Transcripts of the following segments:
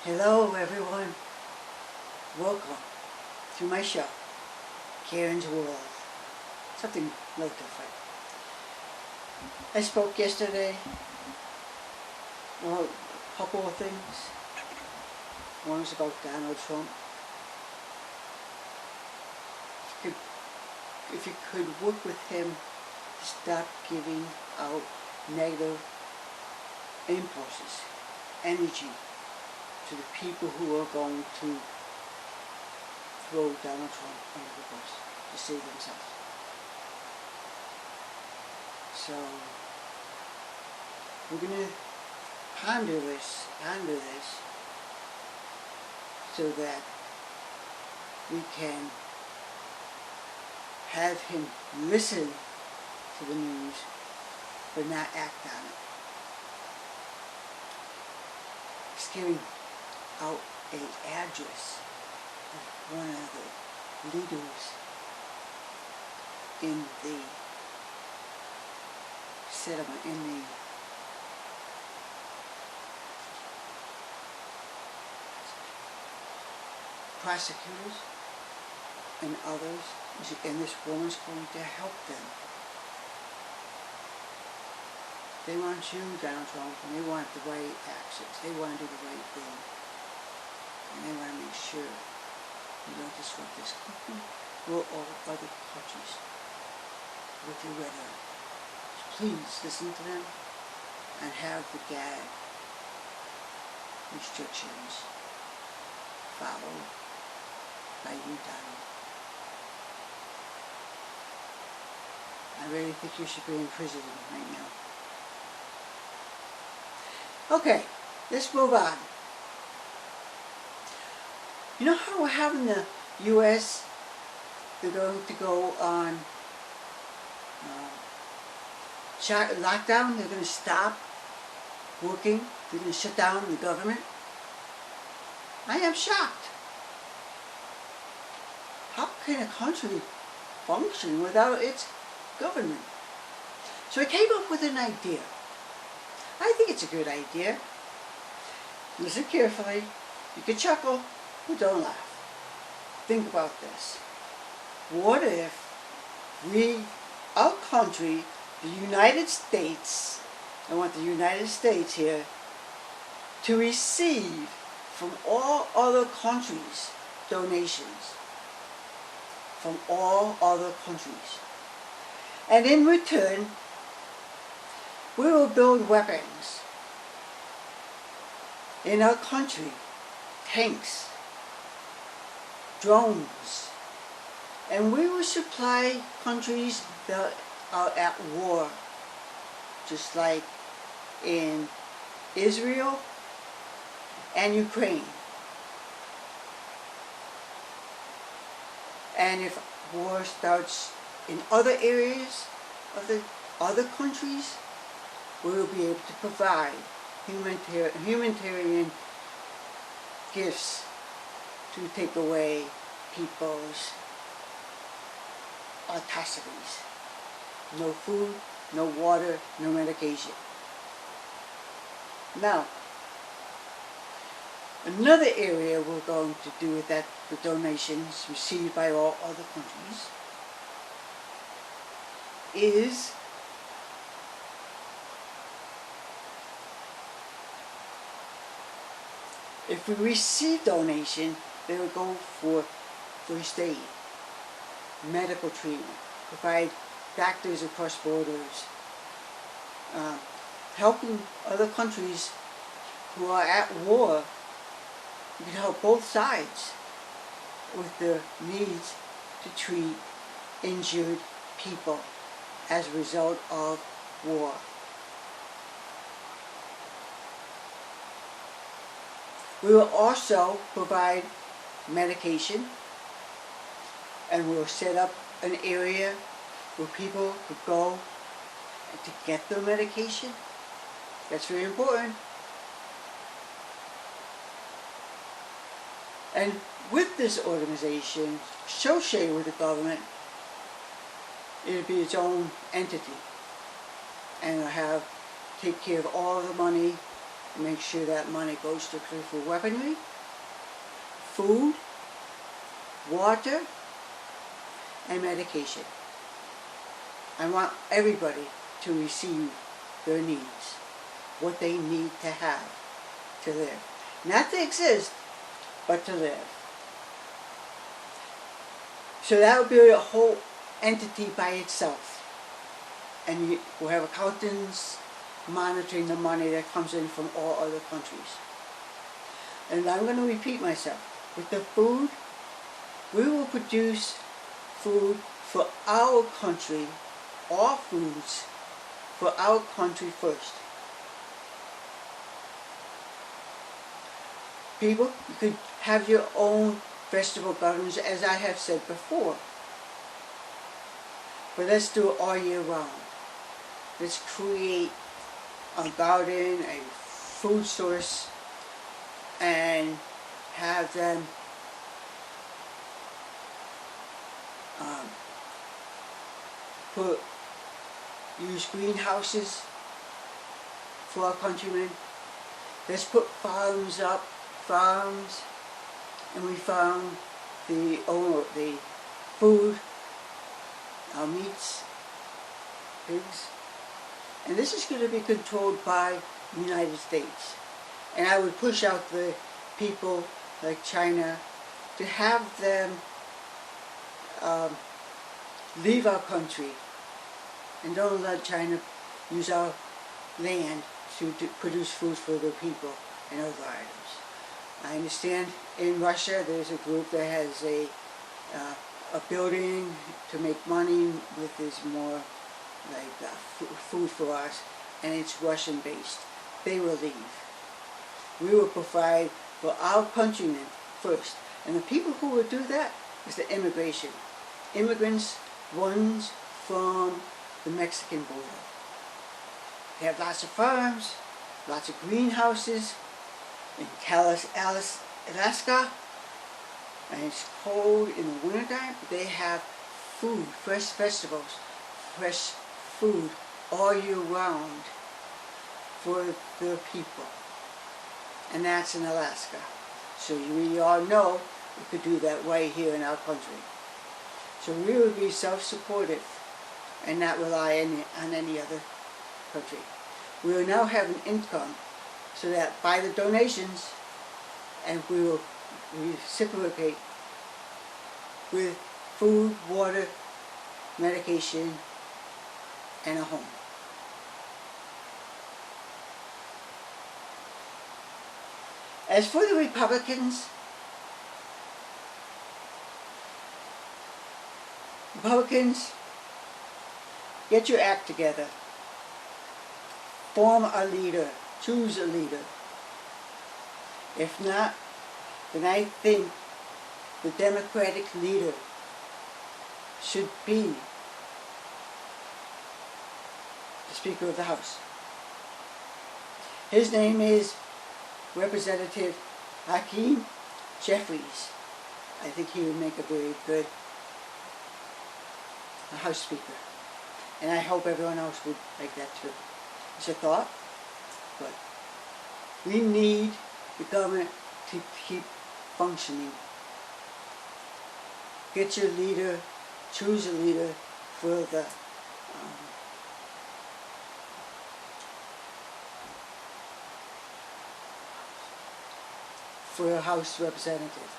Hello everyone, welcome to my show, Karynn's World, something a little different. I spoke yesterday, well, a couple of things. One was about Donald Trump. If you could work with him to stop giving out negative impulses, energy, to the people who are going to throw Donald Trump under the bus to save themselves. So we're going to ponder this so that we can have him listen to the news but not act on it. He's giving out an address of one of the leaders in the settlement, in the prosecutors and others, and this woman's going to help them. They want you, Donald Trump, and they want the right actions. They want to do the right thing. And they want to make sure you don't disrupt this country or all other countries with your rhetoric. So please listen to them and have the gag restrictions followed by you, Donald. I really think you should be in prison right now. Okay, let's move on. You know how we're having the U.S., they're going to go on lockdown, they're going to stop working, they're going to shut down the government? I am shocked. How can a country function without its government? So I came up with an idea. I think it's a good idea. Listen carefully. You can chuckle, but don't laugh. Think about this. What if our country, the United States, I want the United States here, to receive from all other countries donations from all other countries. And in return, we will build weapons in our country, tanks, drones, and we will supply countries that are at war, just like in Israel and Ukraine. And if war starts in other areas of the other countries, we will be able to provide humanitarian gifts to take away people's atrocities. No food, no water, no medication. Now, another area we're going to do with that, the donations received by all other countries, is if we receive donation, they will go for first aid, medical treatment, provide doctors across borders, helping other countries who are at war. You can help both sides with their needs to treat injured people as a result of war. We will also provide medication, and we'll set up an area where people could go to get their medication. That's very important. And with this organization, associated with the government, it'll be its own entity. And it'll take care of all the money make sure that money goes strictly for weaponry, food, water, and medication. I want everybody to receive their needs, what they need to have to live. Not to exist, but to live. So that would be a whole entity by itself. And we'll have accountants monitoring the money that comes in from all other countries. And I'm going to repeat myself. With the food, we will produce food for our country, all foods for our country first. People, you could have your own vegetable gardens, as I have said before. But let's do it all year round. Let's create a garden, a food source, and have them use greenhouses for our countrymen. Let's put farms up, and we farm the food, our meats, pigs. And this is going to be controlled by the United States. And I would push out the people like China to have them leave our country, and don't let China use our land to produce food for their people and other items. I understand in Russia there's a group that has a building to make money with this more like food for us, and it's Russian based. They will leave. We will provide for our countrymen first, and the people who will do that is the immigration. Immigrants, ones from the Mexican border. They have lots of farms, lots of greenhouses in Alaska, and it's cold in the wintertime, but they have food, fresh vegetables, fresh food all year round for their people. And that's in Alaska. So we all know we could do that right here in our country. So we would be self-supportive and not rely on any other country. We will now have an income so that by the donations, and we will reciprocate with food, water, medication, and a home. As for the Republicans, get your act together. Form a leader. Choose a leader. If not, then I think the Democratic leader should be the Speaker of the House. His name is Representative Hakeem Jeffries. I think he would make a very good House Speaker. And I hope everyone else would like that too. It's a thought, but we need the government to keep functioning. Get your leader, choose a leader for the for a House representative.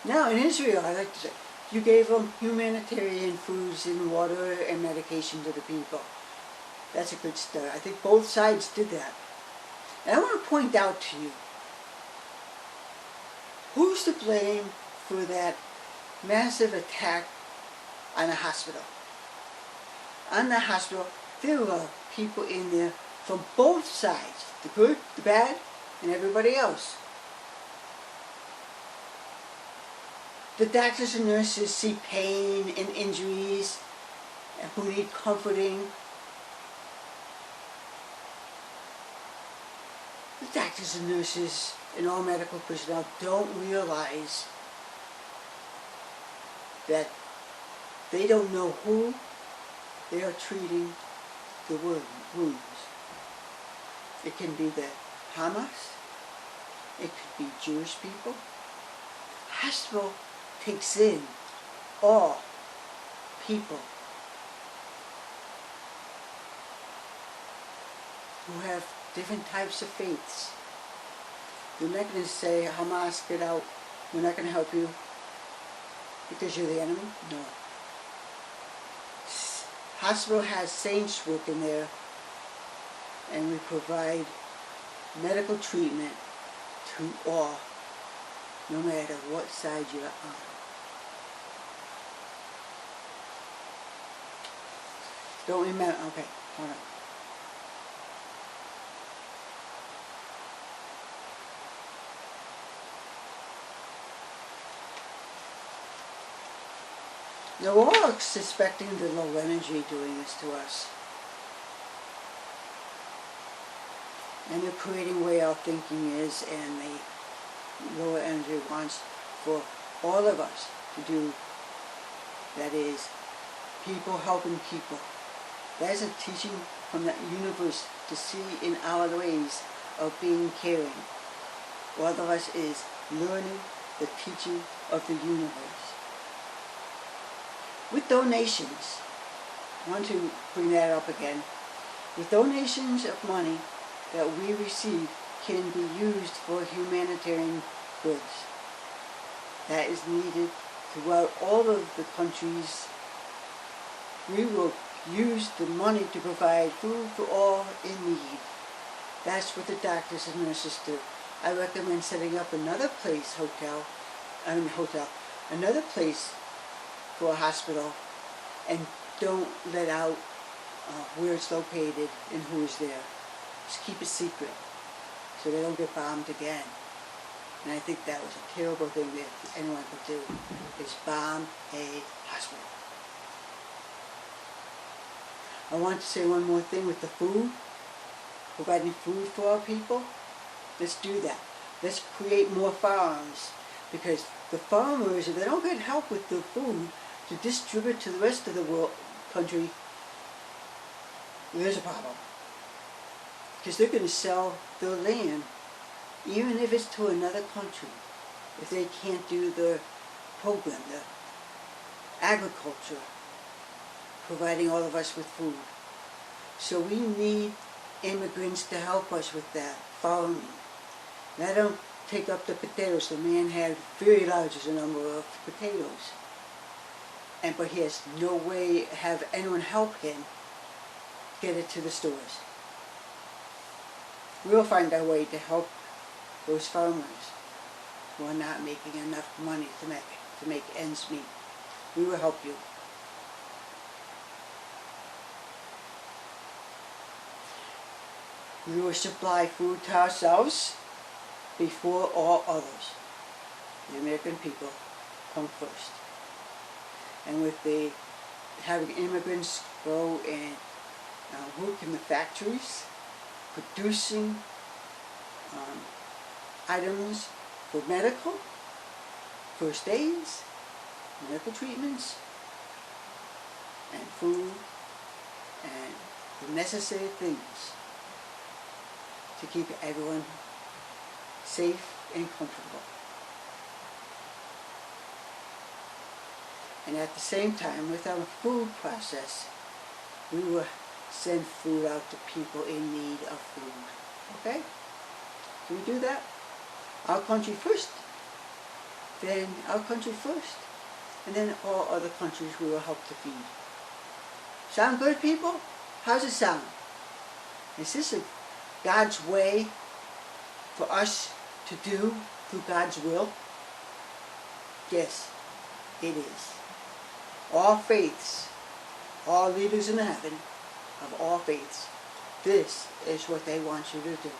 Now in Israel, I like to say, you gave them humanitarian foods and water and medication to the people. That's a good start. I think both sides did that. And I want to point out to you, who's to blame for that massive attack on a hospital? On the hospital, there were people in there from both sides, the good, the bad, and everybody else. The doctors and nurses see pain and injuries and who need comforting. The doctors and nurses and all medical personnel don't realize that they don't know who they are treating the wounds. It can be the Hamas. It could be Jewish people. Hospital takes in all people who have different types of faiths. You're not going to say, Hamas, get out. We're not going to help you because you're the enemy. No. Hospital has saints working there, and we provide medical treatment to all, no matter what side you're on. Don't remember, okay, hold on. They're all suspecting the low energy doing this to us. And they're creating where our thinking is, and the lower energy wants for all of us to do, that is, people helping people. That's a teaching from the universe to see in our ways of being caring. All of us is learning the teaching of the universe. With donations, I want to bring that up again. With donations of money that we receive can be used for humanitarian goods that is needed throughout all of the countries. We will use the money to provide food for all in need. That's what the doctors and nurses do. I recommend setting up another place, another place for a hospital, and don't let out where it's located and who's there. Just keep it secret so they don't get bombed again. And I think that was a terrible thing that anyone could do, is bomb a hospital. I want to say one more thing with the food, providing food for our people. Let's do that. Let's create more farms, because the farmers, if they don't get help with the food to distribute to the rest of the world, country, there's a problem. Because they're going to sell their land, even if it's to another country, if they can't do the program, the agriculture, providing all of us with food. So we need immigrants to help us with that farming. And I don't take up the potatoes. The man had very large a number of potatoes, but he has no way have anyone help him get it to the stores. We'll find our way to help those farmers who are not making enough money to make ends meet. We will help you. We will supply food to ourselves before all others. The American people come first. And with the having immigrants go and work in the factories, producing items for medical, first aids, medical treatments, and food, and the necessary things to keep everyone safe and comfortable. And at the same time, with our food process, we will send food out to people in need of food. Okay? Can we do that? Our country first, then our country first, and then all other countries we will help to feed. Sound good, people? How's it sound? Is this God's way for us to do through God's will? Yes, it is. All faiths, all leaders in heaven of all faiths, this is what they want you to do.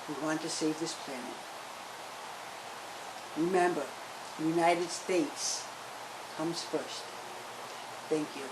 We want to save this planet. Remember, the United States comes first. Thank you.